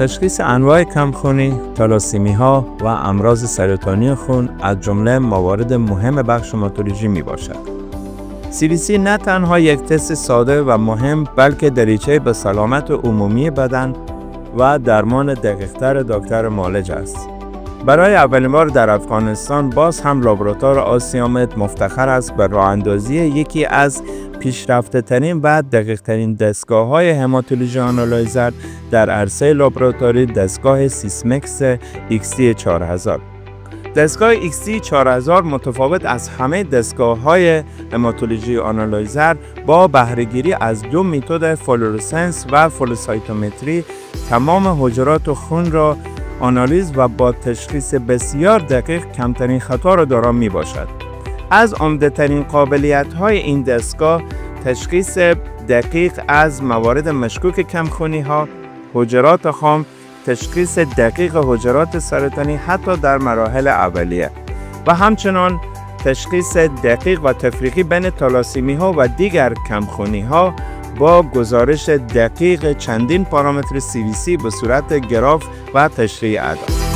تشخیص انواع کمخونی، تالاسیمی ها و امراض سرطانی خون از جمله موارد مهم بخش هماتولوژی می باشد. CBC نه تنها یک تست ساده و مهم بلکه دریچه به سلامت عمومی بدن و درمان دقیق‌تر دکتر معالج است. برای اولین بار در افغانستان باز هم لابراتوار آسیامد مفتخر است به راه اندازی یکی از پیشرفته‌ترین و دقیق‌ترین دستگاه‌های هماتولوژی آنالیزر در عرصه لابراتواری، دستگاه سیسمکس XT4000. دستگاه XT4000 متفاوت از همه دستگاه‌های هماتولوژی آنالیزر با بهره‌گیری از دو متد فلورسنس و فلوسایتومتری تمام حجرات خون را آنالیز و با تشخیص بسیار دقیق کمترین خطا را دارا می باشد. از عمده‌ترین قابلیت‌های این دستگاه تشخیص دقیق از موارد مشکوک کمخونی‌ها، حجرات خام، تشخیص دقیق حجرات سرطانی حتی در مراحل اولیه و همچنان تشخیص دقیق و تفریقی بین تالاسیمی‌ها و دیگر کمخونی‌ها با گزارش دقیق چندین پارامتر CBC به صورت گراف و تشریح اعداد.